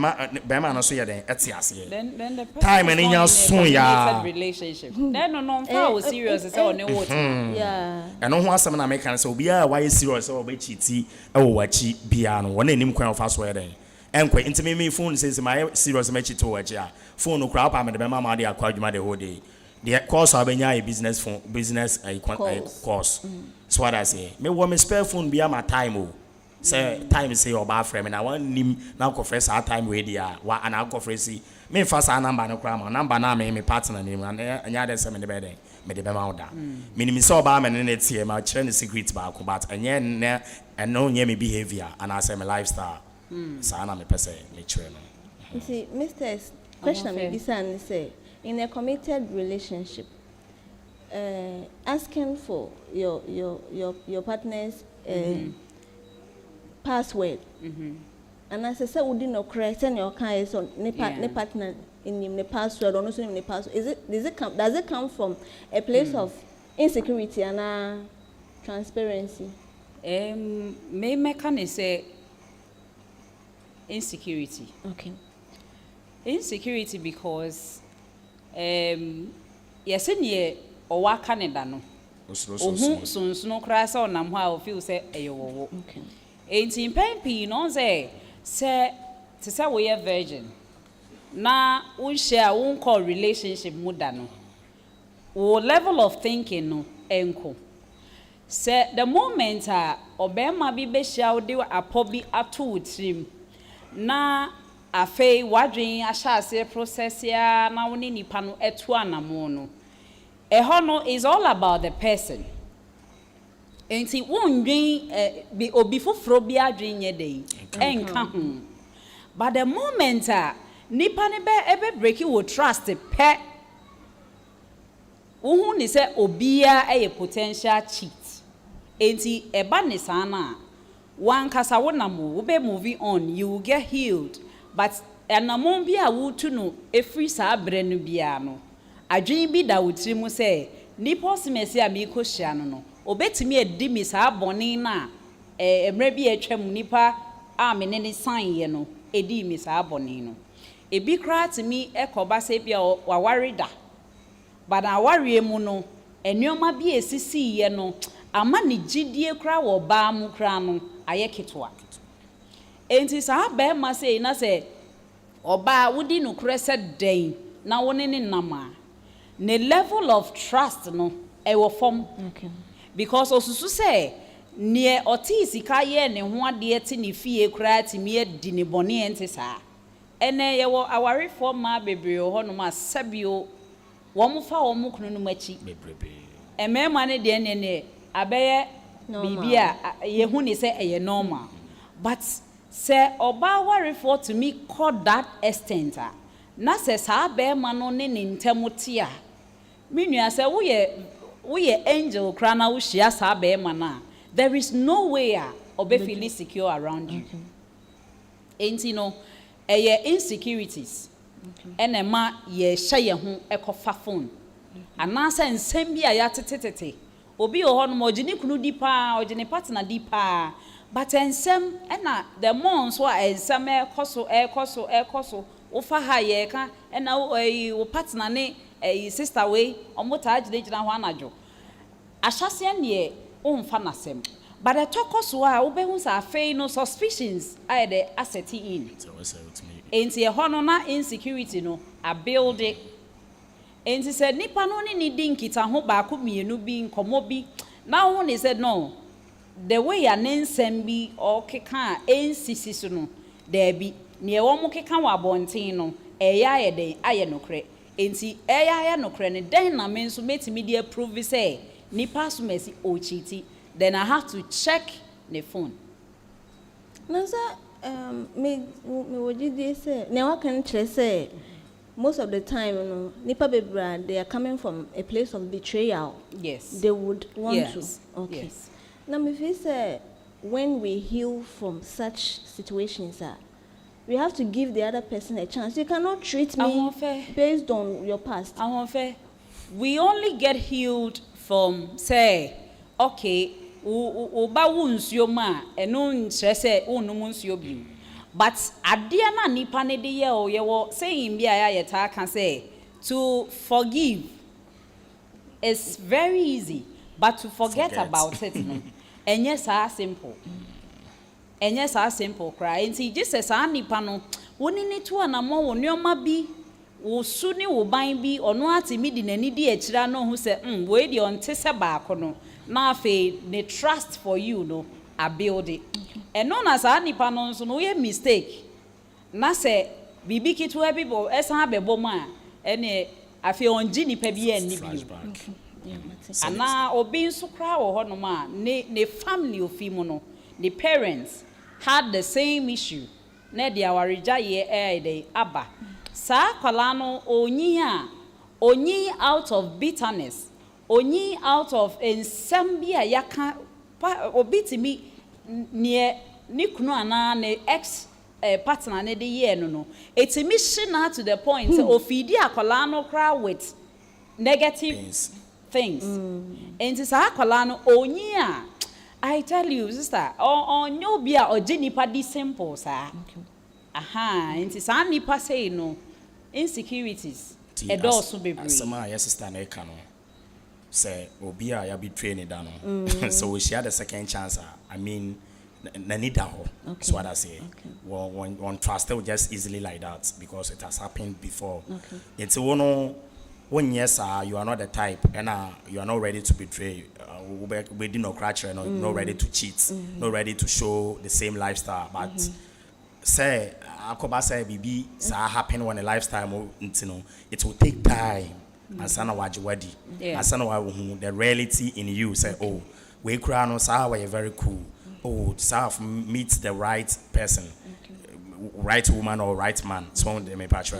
bema no so ye den etiase then the time and in soon ya relationship then no how serious is on what yeah and no ho asem na make kan say obi a why serious o be chiti e wo wachi bia no wona enim kwan fa so ye den enkwe intime me phone says my serious me chiti wachi a phone no crap am de bema ma de akwa adwuma the whole day the course abenya a business phone business course so what I say me wo me spare phone bia my time o say time say your ba frame na one nim na ko fresh our time we dia wa ana ko fresh me fast our number no kra ma number na me partner name anya de say me de be den me de be ma oda me nim say oba me ne tie ma kire ne secret ba ko but anya ne eno nya me behavior and I say my lifestyle sa na me pese me kire no see Mr. question me bisa and say in a committed relationship asking for your partner's password and as I said we did not correct and your kind so ne partner in the password or also in the password does it come from a place of insecurity and transparency me can say insecurity because yes in or wa Canada no so cry so nam ho feel say eyo okay enti pempi no say we are virgin na we share one call relationship muda no wo level of thinking no enko say the moment obema bi be share wo de apobi ato trim na afei wadwen ahya process ya na woni nipa no etu anamo no no is all about the person enti wondwen bi obi foforo bi adwen ye dey enka ho but the moment nipa ne be break wo trust pe wo ni say obia potential cheat enti eba ne sana wan kasa wonamo wo be moving on you will get healed but anamon bi a wo tu no efri sa abre no bia no adwen bi da wotiri mu say nipa simesi a mi ko hia no obetimi edi mi sa abone na emre bi atwam nipa a menene sign ye no edi mi sa abone no ebi kra timi ekoba se bia waware da but na ware mu no enuoma bi esisi ye no ama ne gidie kra wo ba mu kra no ayeketwa enti sa ba ma say na say oba wodi no kra se den na woni ne nama ne level of trust no ewo form okay because osusu say ne otisika ye ne ho ade ti ne fie kra ti me di ne bone ente sa ene ye wo aware form ma bebre ho no ma sabio wɔn fa wɔn kunu no machi mmarima ne deɛ ne abɛyɛ bibi a yehu ne sɛ ɛyɛ normal but sɛ ɔbaa warefoɔ to me call that extent a na sɛ saa bɛrima no ne ne ntɛm te a me nua sɛ woyɛ angel kra na wo hyia saa bɛrima na there is no way a ɔbɛ feel secure around you enti no ɛyɛ insecurities ɛna ma yɛ hyɛ yɛ ho ɛkɔfa phone anaasɛ nsɛm bi a yɛatetetete obi wɔ hɔ no ma ɔgye ne kunu di paa ɔgye ne partner di paa but nsɛm ɛna the more nso a nsɛm ɛkɔ so wofa ha yɛka ɛna wo partner ne sister wei ɔmo taa gyinagyina ho anadwo ahyɛseɛ neɛ womfa n'asɛm but ɛtɔkɔ so a wobɛhu sɛ afei no suspicions ayɛ de asɛte in enti ɛhɔ no na insecurity no abuilde enti sɛ nipa no ne ne di nkita ho baako mmienu bi nkɔmmɔ bi na wo ne sɛ no the way a ne nsɛm bi ɔkeka a ɛnsisi so no daabi neɛ wɔn mo keka wɔ abɔnten no ɛyɛ ayɛ den ayɛ nokorɛ enti ɛyɛ ayɛ nokorɛ ne den na me nso metimi de approve sɛ nipa so mɛsi ɔkyiti then I have to check the phone. Nasa me would you say now I can say most of the time no nipa bebra they are coming from a place of betrayal. Yes. They would want yes. to. Okay. Yes. Now if you say when we heal from such situations we have to give the other person a chance. You cannot treat me based on your past. We only get healed from say okay ba wo nsuo ma eno nkyerɛ sɛ wonum nsuo bi but adeɛ na nipa ne de yɛ o yɛwɔ saying bi a yɛ ta ka sɛ to forgive is very easy but to forget about it no ɛnyɛ saa simple cry nti Jesus saa nipa no woni ne to anamɔ wo nneɔma bi wo su ne wo ban bi ɔno atimi di n'ani di akyira no ho sɛ wei de ɔnte sɛ baako no na afei ne trust for you no a build it ɛno na saa nipa no nso no ye mistake na sɛ bibi kitwa bi bo ɛsan abɛbɔ mu a ɛne afei ɔngye nipa bi ani bi ana obi nso kra wɔ hɔ no ma ne family ofi mu no the parents had the same issue na dia waregya ye dey aba saa kwala no onyi out of bitterness onyi out of ensam bi a yaka obi timi ne kunu ana ne ex partner ne de ye no etimi hye na to the point ofidi akwala no kra with negative things and saa akwala no onyi a I tell you sister on you be a oje nipa di simple saa nti saa nipa say no insecurities edoso bebre sama yes sister na eka no say obi a ya betray ne da no so we share the second chance I mean na need ho that's what I say one trust will just easily like that because it has happened before it's one yes you are not the type and you are not ready to betray we did not crash not ready to cheat not ready to show the same lifestyle but say akoba say bibi sa happen when a lifestyle it will take time and sana wajwadi and sana the reality in you say oh we cry no sa we very cool oh self meet the right person right woman or right man so they may patch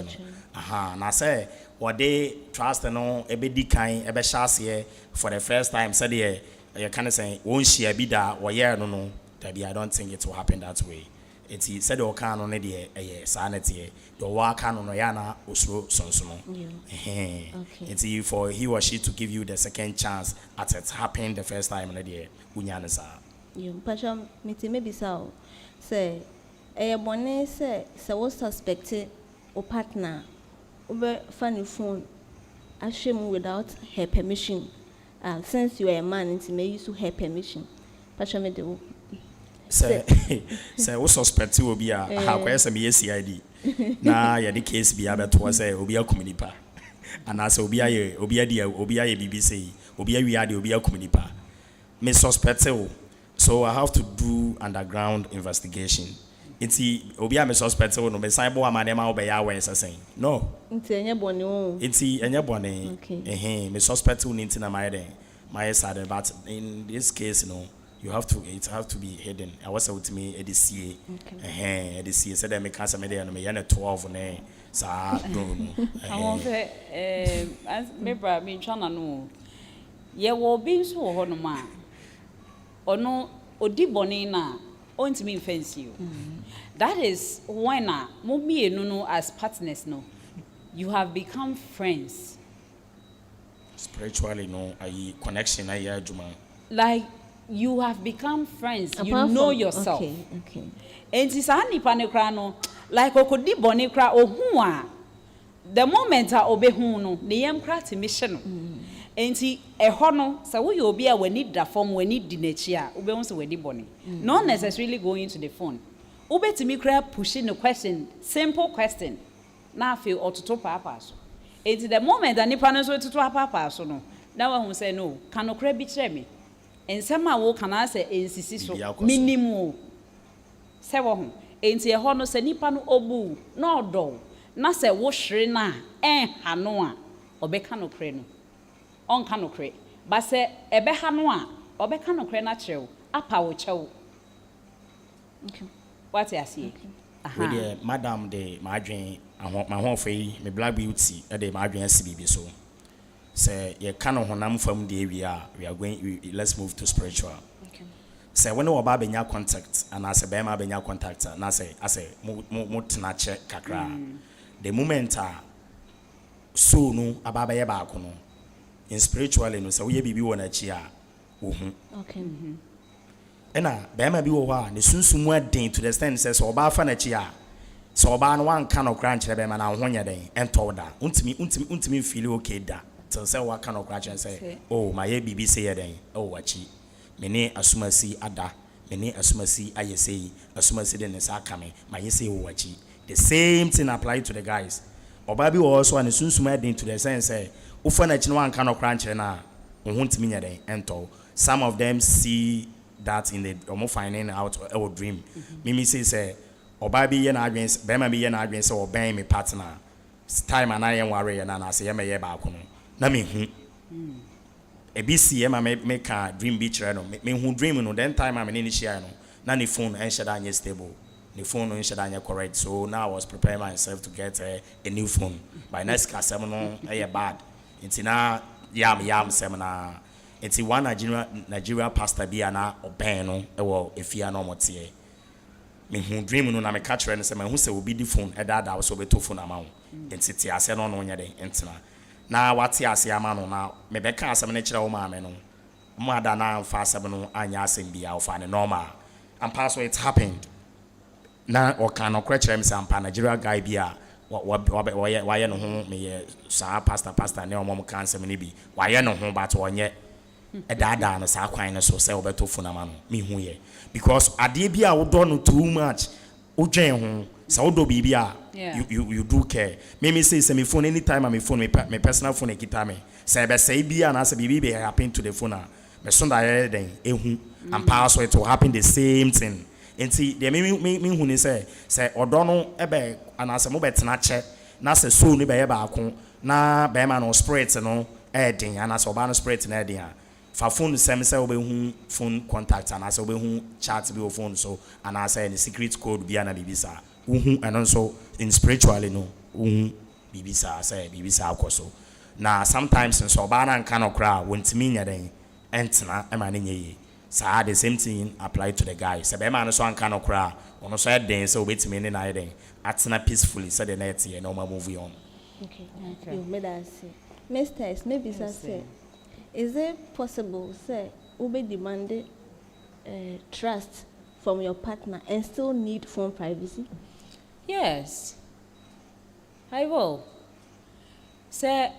na say what they trust no ebedi kan ebe hyase for the first time said you kind of say won share bi da wo ye no that I don't think it will happen that way it said o kan no de sanity the work kan no ya na osuro sonsono it's for he or she to give you the second chance at it happened the first time na de unya na sa you pacha maybe so say bone say wo suspect o partner over funny phone ashame without her permission since you are a man it may use her permission pacha me de say we suspect will be a how kwese me CID na ya the case be abeto say obi akuminipa and as obi aye BBC obi awiade obi akuminipa me suspect so I have to do underground investigation Inti obi a me suspect no me sign bo amane ma obe ya wen sesen. No. Nti enye bone o. Inti enye bone. Okay. Me suspect who ninti na my den. My side, but in this case, you have to, it have to be hidden. I was out to me at the CA. Okay. At the CA said that me can't say me yana 12 ne. Sa don't know. I want to as me bra me tryna know. Ye wo bi nso wo no ma. Ono odi bone na ontimi fancy you. That is when mo mienu no as partners no. You have become friends. Spiritually, no, I connection, I juma. Like you have become friends. Apart you know from, yourself. Okay. And si sa nipa ne kra no, like okodi bone kra ohu a. The moment a obehu no, ne yam kra te mission no. Enti ehɔ no, sa wo ye obi a wani da form wani di n'achi a, obehu se wadi bone. Not necessarily going to the phone. Obetimi kra pushing the question, simple question. Na feel ototo papa so. Enti the moment that nipa no so tutu papa so no, na we hu say no, kan okra bi kire me. Ensem a wo kana say ensisi so minimum. Se wo hu. Enti ehɔ no se nipa no obu na odo. Na se wo hwere na ha no a, obeka no kre no. Onka no kre. Ba se ebe ha no a, obeka no kre na kyerɛw, apa wo kyɛw. Okay. What you see? With the madam de madwen my home free me black beauty e de madwen SBB so. Say ye kan honam fam de we are going let's move to spiritual. Okay. Say when we ba benya contact and as a bema benya contact na say mo tena che kakra. The moment so no aba be ba ko no in spiritually no say we bibi wona chi a wo hu. Okay. Ena bema bi wo ha ne sunsumu aden to the extent says oba fa na chi a so oba no wan kan okra nkyere bema na ho nya den ento da untimi feel okay da till say wa kan okra nkyere say oh my bibi say den oh wachi me ne asumasi ada me ne asumasi ayesei asumasi de ne sa kame my say oh wachi the same thing apply to the guys oba bi wo also an sunsumu aden to the extent say wo fa na chi no wan kan okra nkyere na ho ntimi nya den ento some of them see that in the almost finding out our dream. Mimi say oba bi ye na adwen bema bi ye na adwen say oban me partner. Time and I am worry and I say me ye ba ko no. Na me hu. E bi si e ma me ka dream bi kire no. Me hu dream no then time am ni share no. Na ni phone en shada anye stable. The phone no shada anye correct. So now I was preparing myself to get a new phone. By next case no e bad. Inti na yam seminar. It's one Nigeria pastor bi ana oben no ewo efia no motie me hu dream no na me catch no say me hu say obi di phone e da so beto phone ama wo entity ase no nya de entina na wate ase ama no na me be ka asem ne kire wo ma me no mo ada na fa asem no anya asem bia wo fa ne normal and pass so it happened na o kan no kire me say ampa Nigeria guy bi a why no ho me sa pastor ne o mom kan asem ne bi why no ho but onye dada no sa kwan no so say obeto funama no me hu ye because ade bia wo do no too much wo dwen ho sa wo do bibia you do care me say me phone anytime my phone me personal phone ekita me say be say bia na say bibi be happen to the phone me so da ye den ehu and pass it will happen the same thing enti de me hu ni say odo no ebe anase mo betena che na say so ni be ye ba ko na be ma no spirit no den anase oba no spirit na den fa phone say obehu phone contact and as obehu chat bi o phone so and as the secret code bi na bibisa uhu and also in spiritually no uhu bibisa say bibisa akoso na sometimes so oba na nka no kra wontimi nya den entena e ma ne nye sa the same thing apply to the guy say be ma no so anka no kra ono so den say obetimi ne na den atena peacefully say the net here no ma move on. Okay. You made us see Mr. maybe say is it possible, say, ube demanded trust from your partner and still need phone privacy? Yes, I will. Say,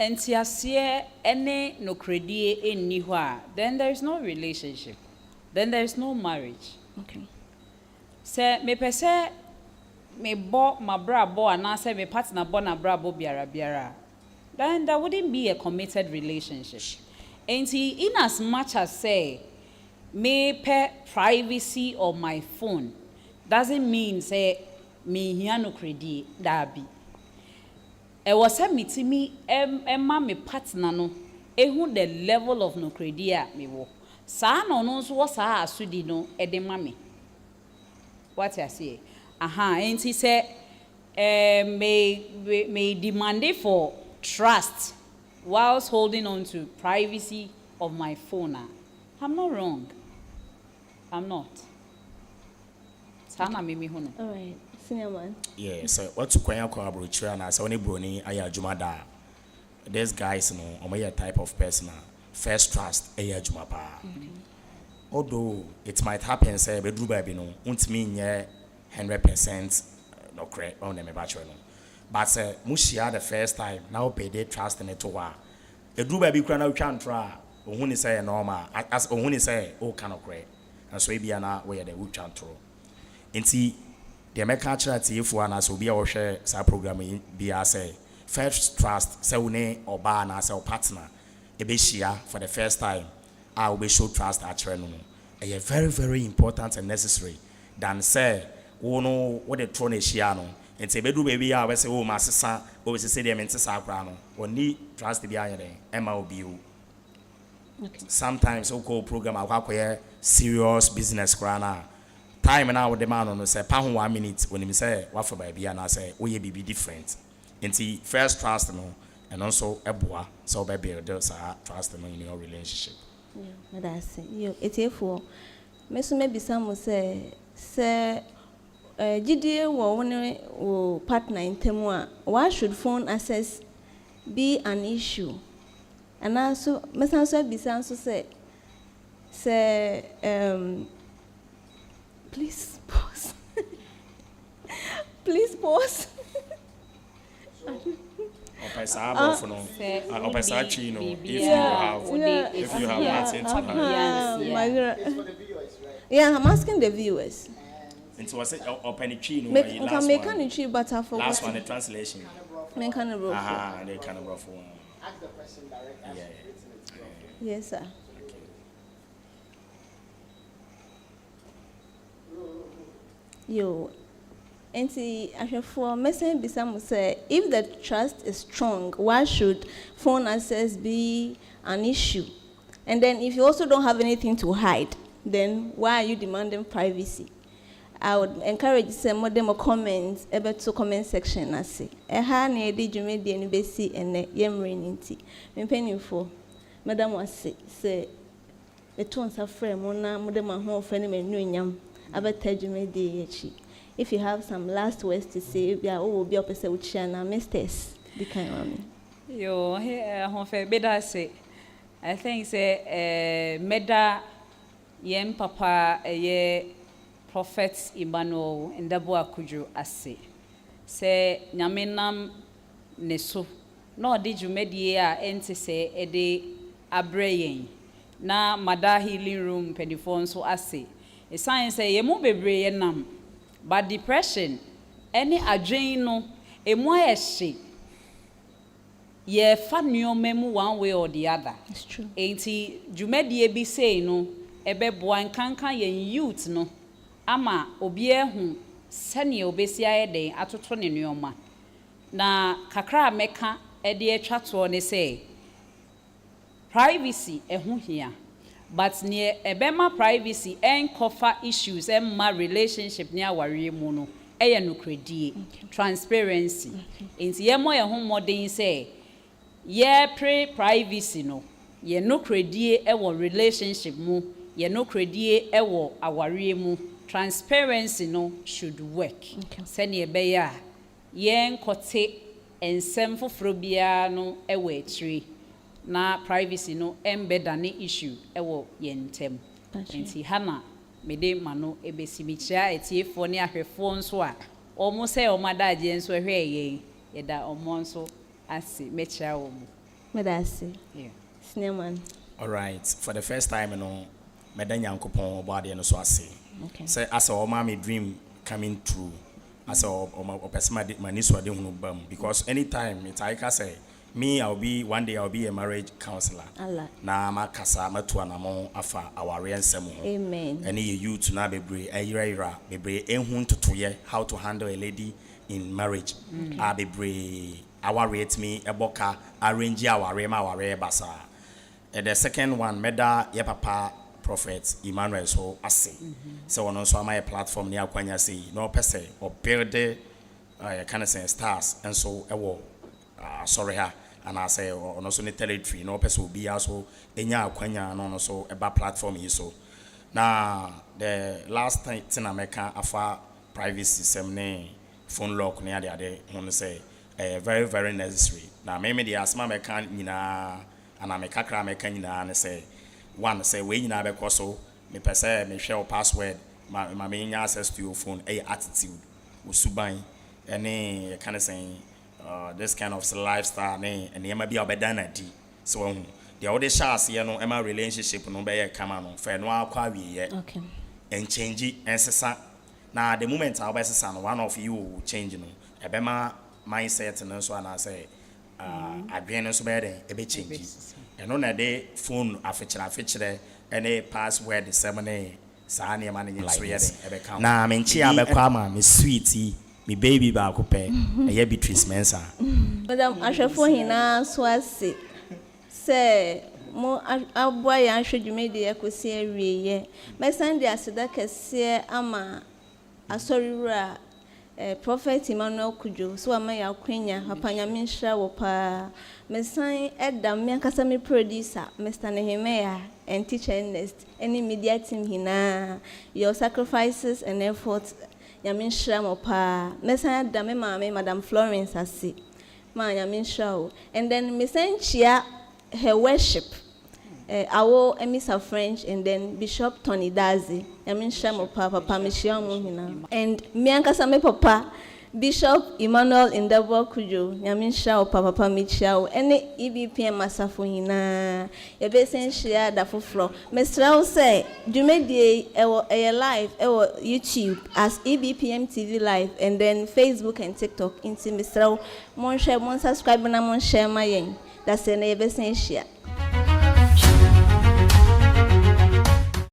entiasie ene no credit in niwa, then there is no relationship, then there is no marriage. Okay. Say, me pese me bo ma brabo and I say me partner bo na brabo biara. Then that wouldn't be a committed relationship. And in as much as say, may pay privacy of my phone, doesn't mean say me here no credit dabi. E was a mitimi emma me partner no ehu the level of no credit a me wo. Saa no no so sa asudi no e de ma me. What I say? And he said may demand for trust whilst holding on to privacy of my phone. I'm not wrong. I'm not. Sana mimi hono. All right, senior man. Yeah, so what's kwanya kwa abrochira na so oni broni aya adwuma da. These guys no omo type of person first trust aya adwuma pa. Although it might happen say bedru ba bi no untimi nye 100% no correct on them bachelor no. But say mushia the first time now pay they trust in it to wa. Edru ba bi kura na twa ntra ohun say normal as ohun say o kind of correct. And so e bia na we the twa ntro. Enti the American charity if one as obi a wo hwe sa program bia say first trust say one oba na say partner e be shia for the first time. I will show trust at no. It's very, very important and necessary than say, oh no, what the throne is here no. And say, bedu baby, I will say, oh, my sister, oh, say, them into Sacrano, or need trust to be iron, MLBU. Sometimes, so called program, I work serious business crana. Time and hour demand on say, pound 1 minute when he say, what for baby, and I say, oh, ye be different. And see, first trust no, and also a boy, so baby, there's a trust in your relationship. Yeah, that's it. You, it's here for. Maybe some will say, GDA or partner in Temwa. Why should phone access be an issue? And also, Messanso Bisanso say, please pause. Please pause. If you have nothing to yeah, I'm asking the viewers. And so I said, open it, but I forgot. Last one, the translation. They kind of one. Ask the question directly. Yes, sir. Yo. And see, for message Bisamu say, if the trust is strong, why should phone access be an issue? And then if you also don't have anything to hide, then why are you demanding privacy? I would encourage some of them comments about to comment section. I say, ne did you make the NBC and the Yemrinity? I'm paying for Madam was say, the tones are frame, Madam, my home friend, and New Yam, about Tajime de. If you have some last words to say, we will be opposite with Shana, Misters. Be kind of me. Yo, here, home fair, better say. I think say, Meda, Yem Papa, ye Prophet Emmanuel, and Dabo Akujo, ase. Say, Namenam Neso. No, did you media ente say, a day abrayin. Na Mada healing room, penifon so ase. A sign say, ye move a nam. But depression, any adrenaline, a more she. Ye fan your memo one way or the other. It's true. Ain't he? You made ye be say no, a beboan cancan ye youth no. Ama, obie whom, send ye obesia day at 20 in your man. Na kakra meka, a dear chat one say. Privacy, a whom here. But near a bema privacy and cover issues and my relationship near worry mono, no credit, transparency. In the mo ya home modern say, ye pre privacy no, ye no credit ewo relationship mo, ye no credit ewo awari mo, transparency no should work. Send ye beya, ye kote and semfo frobia no ewe tree. Na privacy no embed an issue ewo yentem enti hana mede mano ebesi michia etiefo ne ahwefo nso a omo say omadaje nso hwe ye yeda omo nso ase mechia omo Medasi. yeah Snowman. All right, for the first time meda nyankopon obade no so ase. Okay. Say as a my dream coming true as a person mani so de hunu bam because anytime it I can say me one day I'll be a marriage counselor. Allah. Na makasa matu anamo afa aware nsem ho. Amen. Ene ye youth na bebre ayira bebre ehun totoye how to handle a lady in marriage. Bebre aware me eboka arrange aware ma aware basa. The second one meda ye papa prophet Emmanuel so ase. So ono so am platform ni akwanya say no pese or build kind of say stars and so ewo sorry ha and I say ono so ne territory no pese obi aso enya akwanya no so eba platform yi so. Now the last thing I make afa privacy system ne phone lock ne ade one say very very necessary. Now me the asma me kan nyina and I make kakra me kan nyina ne say one say we nyina be so me pese me share password ma me access to your phone attitude usuban any kind of saying this kind of lifestyle and you might be obedana di so the other chance you know my relationship no be come on fair no akwa we Okay. and change it and sesa now the moment I be sesa one of you will change no e be ma mindset no so na say adwen so be dey e be change and on the phone afechire any password the seven sa na ma na so yede e be count na me nchi abekwa ma me sweetie me baby ba ko pe e Beatrice Mensa. Madam Ashafo hina so ase say mo aboa ya ahwedwume de yakosi awieye mesande aseda kese ama asoriwura prophet Emmanuel Kujo so ama ya kwenya apanya minhra wo pa mesan edam me akasa me producer Mr. Nehemiah and teacher Ernest any media team hina your sacrifices and efforts ya minhra mo pa mesan edam me mama Madam Florence ase ma ya minhra and then mesan chia her worship our Emisa French and then Bishop Tony Dazi. I mean Shamo Papa Mishiamu and Miankasa me Papa Bishop Emmanuel Indabo Kujo, Yamin Shao Papa Michao, any EBPM Masafuina, a basin share da for floor. Mr. say, do me a live YouTube as EBPM TV live and then Facebook and TikTok into Mr. Mon share, mon subscribe, and mon share my yen. That's a neighbor saying share.